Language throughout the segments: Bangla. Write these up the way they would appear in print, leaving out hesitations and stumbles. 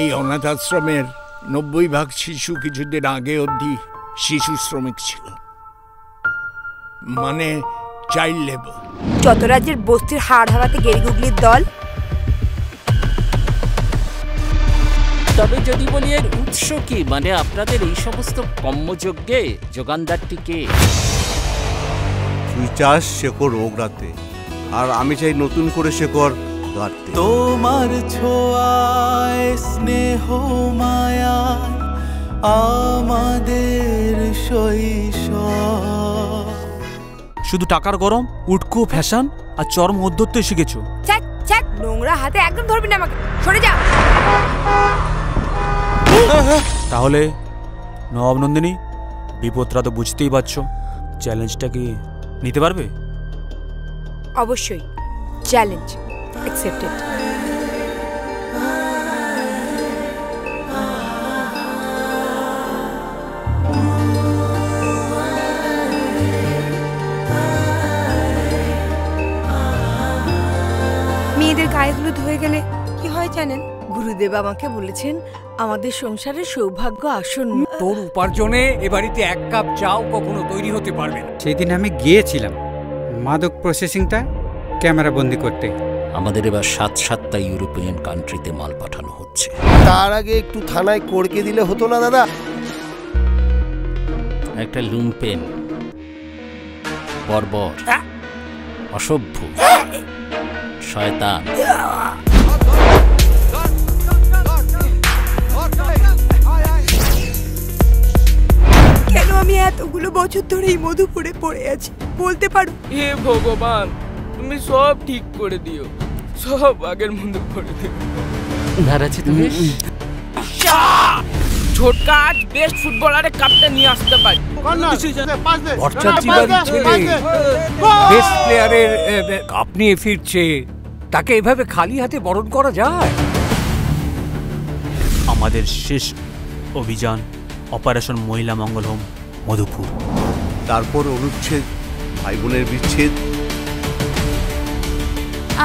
এই অনাথ আশ্রমের 90% শিশু কিছুদিন আগে অবধি শিশু শ্রমিক ছিল, মানে চাইল্ড লেবার। যত রাজ্যের বস্তির হাড় হারাতে গেরিগুগলির দল। তবে যদি বলি এর উৎস কি, মানে আপনাদের এই সমস্ত কর্মযজ্ঞে যোগানদারটি কে? তুই চাস শেকড় ওগড়াতে, আর আমি চাই নতুন করে শেকড় গাঁথতে। তোমার ছোঁয়ায় স্নেহ মায়া আমাদের শৈশব। শুধু টাকার গরম, উটকো ফ্যাশন আর চরম অধ্যত্ব শিখেছো। নোংরা হাতে একদম ধরবি না আমাকে, সরে যা। তাহলে নবাব নন্দিনী, বিপদটা তো বুঝতেই পারছো, চ্যালেঞ্জটা কি নিতে পারবে? অবশ্যই, চ্যালেঞ্জ অ্যাকসেপ্টেড। মেয়েদের গায়ে হলুদ হয়ে গেলে কি হয় জানেন? গুরুদেব আমাকে বলেছেন আমাদের সংসারের সৌভাগ্য আসন্ন। তোর উপার্জনে এ বাড়িতে এক কাপ চাও কখনো তৈরি হতে পারবে না। সেদিন আমি গিয়েছিলাম মাদক প্রসেসিংটা ক্যামেরা বন্দি করতে। আমাদের এবার 7-7টা ইউরোপিয়ান কান্ট্রিতে মাল পাঠানো হচ্ছে। তার আগে একটু থানায় কড়কে দিলে হতো না দাদা? একটা লুম্পেন, বর্বর, অসভ্য, শয়তান। কেন আমি এতগুলো বছর ধরে এই মধুপুরে পড়ে আছি বলতে পারো? হে ভগবান, তুমি সব ঠিক করে দিও, সব আগের মতো করে দিও। নারাজি তুমি ছোটকা আজ বেস্ট ফুটবলারে কাপটা নিয়ে আসতে পারি। বেস্ট প্লেয়ারের কাপ নিয়ে ফিরছে, তাকে এভাবে খালি হাতে বরণ করা যায়? আমাদের শেষ অভিযান অপারেশন মহিলা মঙ্গল হোম মধুপুর। তারপর অনুচ্ছেদ, ভাই বোনের বিচ্ছেদ।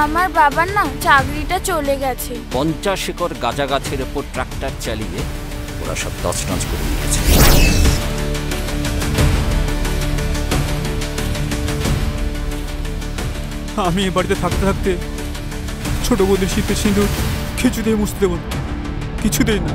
আমার বাবার না চাকরিটা চলে গেছে। 50 একর গাঁজা গাছের ওপর ট্রাক্টর চালিয়ে ওরা সব তছনছ করে দিয়েছে। আমি এ বাড়িতে থাকতে থাকতে ছোট বৌদির শীতের সিঁদুর কিছুতেই মুছতে দেব না, কিছুতেই না।